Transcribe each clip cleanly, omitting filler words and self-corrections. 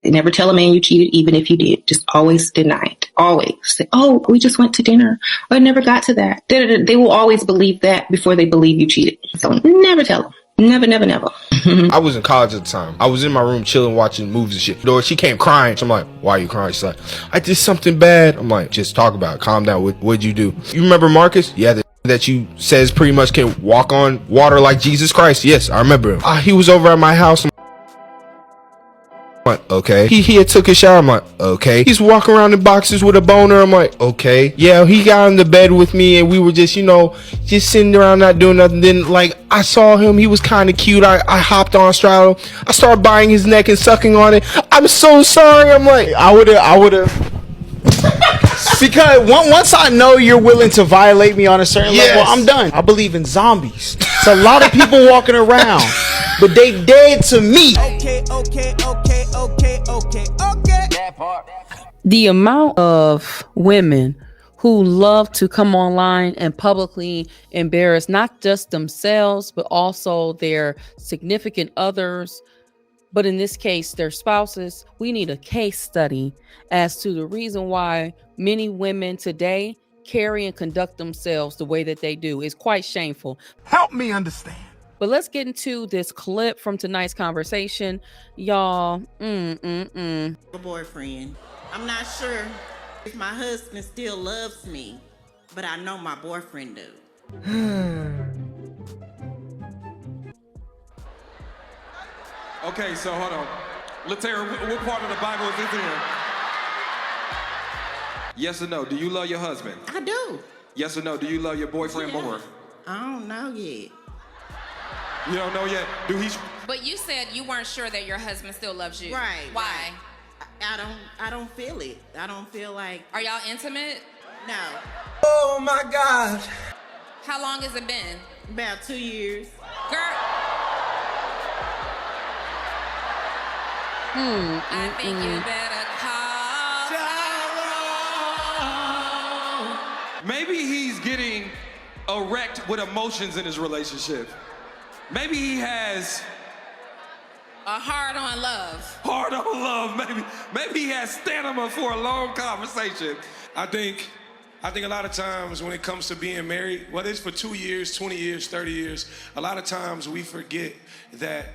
They never tell a man you cheated, even if you did. Just always deny it. Always say, oh, we just went to dinner. Or never got to that. They will always believe that before they believe you cheated. So never tell them. Never, never, never. I was in college at the time. I was in my room chilling, watching movies and shit. She came crying. So I'm like, why are you crying? She's like, I did something bad. I'm like, just talk about it. Calm down. What'd you do? You remember Marcus? Yeah, that you says pretty much can walk on water like Jesus Christ. Yes, I remember him. He was over at my house. I'm like, okay. He had took a shower. I'm like, okay. He's walking around in boxes with a boner. I'm like, okay. Yeah, he got in the bed with me and we were just, just sitting around not doing nothing. Then I saw him. He was kind of cute. I hopped on straddle. I started biting his neck and sucking on it. I'm so sorry. I'm like, I would have. Because once I know you're willing to violate me on a certain level, I'm done. I believe in zombies. It's a lot of people walking around, but they dead to me. Okay. That part. The amount of women who love to come online and publicly embarrass not just themselves, but also their significant others, but in this case, their spouses. We need a case study as to the reason why many women today carry and conduct themselves the way that they do. It's quite shameful. Help me understand. But let's get into this clip from tonight's conversation. Y'all, A boyfriend. I'm not sure if my husband still loves me, but I know my boyfriend do. Okay, so hold on. Latera, what part of the Bible is this in? Yes or no? Do you love your husband? I do. Yes or no? Do you love your boyfriend more? I don't know yet. You don't know yet? But you said you weren't sure that your husband still loves you. Right. Why? Right. I don't feel it. I don't feel like. Are y'all intimate? No. Oh my God. How long has it been? About 2 years. Girl. I think you better call. Maybe he's getting erect with emotions in his relationship. Maybe he has a hard-on love. Hard-on love, maybe he has stamina for a long conversation. I think a lot of times when it comes to being married, whether it's for 2 years, 20 years, 30 years, a lot of times we forget that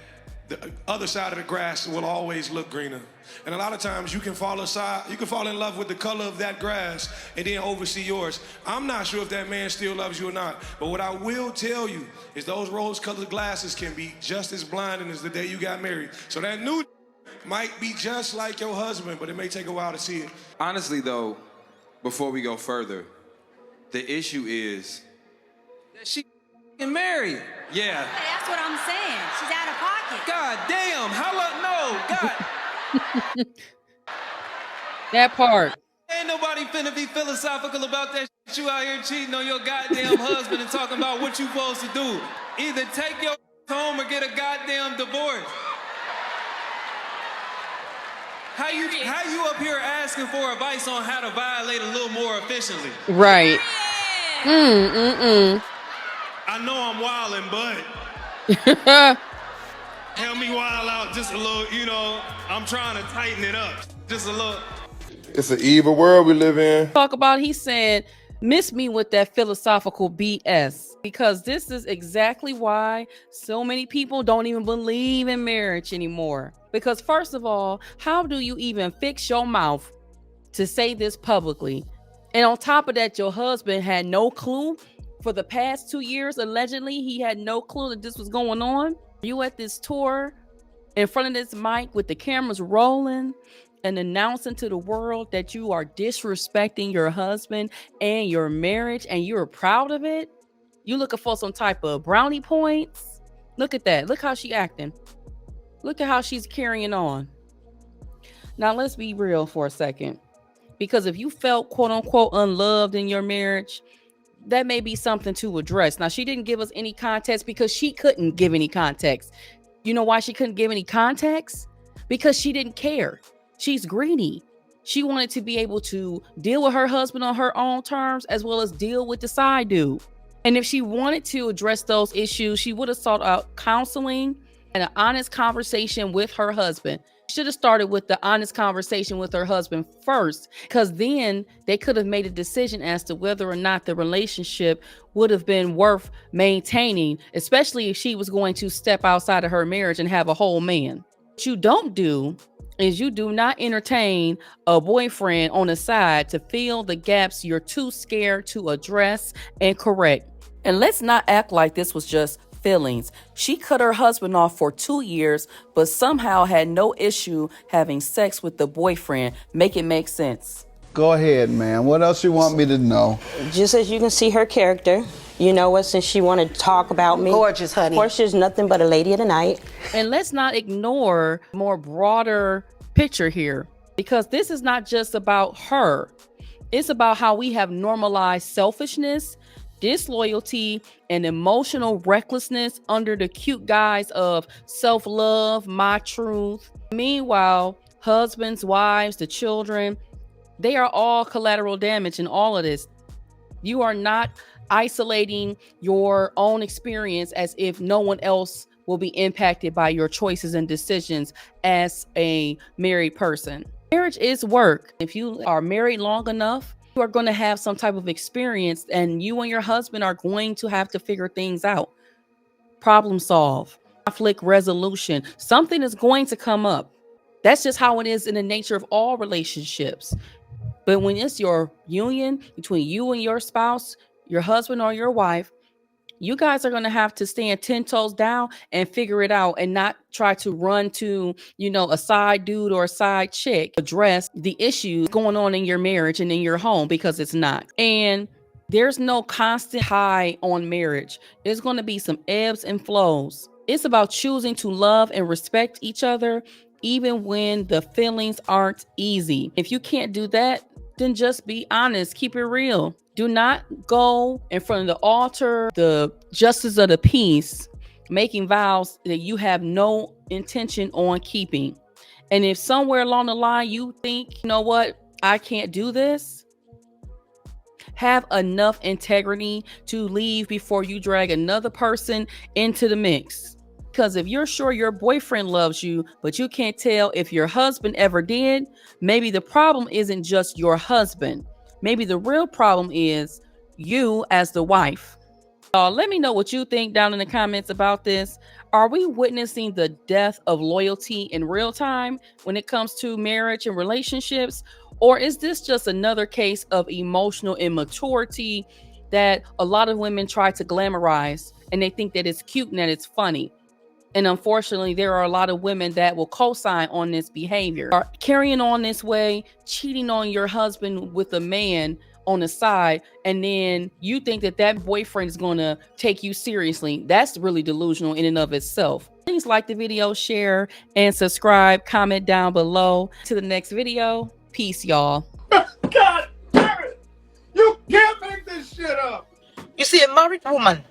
the other side of the grass will always look greener. And a lot of times you can fall in love with the color of that grass and then oversee yours. I'm not sure if that man still loves you or not, but what I will tell you is those rose-colored glasses can be just as blinding as the day you got married. So that new might be just like your husband, but it may take a while to see it. Honestly though, before we go further, the issue is that she married. Yeah. Hey, that's what I'm saying. She's out of pocket. God damn, God. that part. Ain't nobody finna be philosophical about that shit. You out here cheating on your goddamn husband and talking about what you supposed to do. Either take your home or get a goddamn divorce. How you up here asking for advice on how to violate a little more efficiently? Right. I know I'm wildin', but help me wild out just a little, I'm trying to tighten it up just a little. It's an evil world we live in. He said, miss me with that philosophical BS, because this is exactly why so many people don't even believe in marriage anymore. Because first of all, how do you even fix your mouth to say this publicly? And on top of that, your husband had no clue for the past 2 years. Allegedly, he had no clue that this was going on. You at this tour in front of this mic with the cameras rolling and announcing to the world that you are disrespecting your husband and your marriage, and you're proud of it. You looking for some type of brownie points? Look at that. Look how she acting. Look at how she's carrying on. Now, let's be real for a second. Because if you felt, quote unquote, unloved in your marriage, that may be something to address. Now, she didn't give us any context because she couldn't give any context. You know why she couldn't give any context? Because she didn't care. She's greedy. She wanted to be able to deal with her husband on her own terms, as well as deal with the side dude. And if she wanted to address those issues, she would have sought out counseling and an honest conversation with her husband. Should have started with the honest conversation with her husband first, because then they could have made a decision as to whether or not the relationship would have been worth maintaining, especially if she was going to step outside of her marriage and have a whole man. What you don't do is you do not entertain a boyfriend on the side to fill the gaps you're too scared to address and correct. And let's not act like this was just feelings. She cut her husband off for 2 years, but somehow had no issue having sex with the boyfriend. Make it make sense. Go ahead, man. What else you want me to know? Just as you can see her character, you know what, since she wanted to talk about me. Gorgeous, honey. Of course, she's nothing but a lady of the night. And let's not ignore more broader picture here, because this is not just about her. It's about how we have normalized selfishness, disloyalty, and emotional recklessness under the cute guise of self-love, my truth. Meanwhile, husbands, wives, the children, they are all collateral damage in all of this. You are not isolating your own experience as if no one else will be impacted by your choices and decisions as a married person. Marriage is work. If you are married long enough, you are going to have some type of experience, and you and your husband are going to have to figure things out. Problem solve, conflict resolution. Something is going to come up. That's just how it is in the nature of all relationships. But when it's your union between you and your spouse, your husband or your wife, you guys are going to have to stand 10 toes down and figure it out, and not try to run to, a side dude or a side chick, address the issues going on in your marriage and in your home, because it's not. And there's no constant high on marriage. There's going to be some ebbs and flows. It's about choosing to love and respect each other, even when the feelings aren't easy. If you can't do that, then just be honest. Keep it real. Do not go in front of the altar, the justice of the peace, making vows that you have no intention on keeping. And if somewhere along the line you think, you know what, I can't do this, have enough integrity to leave before you drag another person into the mix. Because if you're sure your boyfriend loves you, but you can't tell if your husband ever did, maybe the problem isn't just your husband. Maybe the real problem is you as the wife. Let me know what you think down in the comments about this. Are we witnessing the death of loyalty in real time when it comes to marriage and relationships? Or is this just another case of emotional immaturity that a lot of women try to glamorize, and they think that it's cute and that it's funny? And unfortunately, there are a lot of women that will co-sign on this behavior. Are carrying on this way, cheating on your husband with a man on the side, and then you think that that boyfriend is going to take you seriously. That's really delusional in and of itself. Please like the video, share, and subscribe. Comment down below. To the next video. Peace, y'all. God damn it! You can't make this shit up! You see, a married woman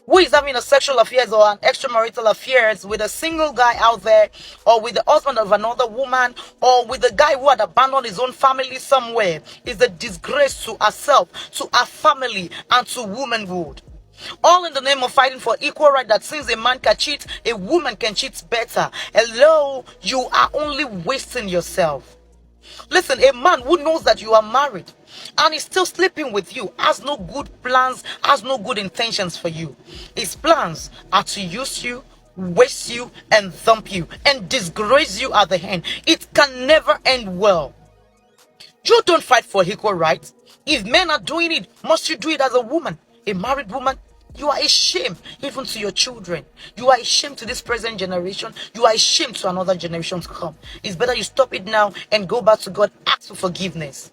who is having a sexual affairs or an extramarital affairs with a single guy out there, or with the husband of another woman, or with the guy who had abandoned his own family somewhere, is a disgrace to herself, to her family, and to womanhood. All in the name of fighting for equal right, that since a man can cheat, a woman can cheat better. Hello, you are only wasting yourself. Listen, a man who knows that you are married and is still sleeping with you has no good plans, has no good intentions for you. His plans are to use you, waste you, and thump you, and disgrace you at the end. It can never end well. You don't fight for equal rights. If men are doing it, must you do it as a woman? A married woman? You are a shame even to your children. You are a shame to this present generation. You are a shame to another generation to come. It's better you stop it now and go back to God. Ask for forgiveness.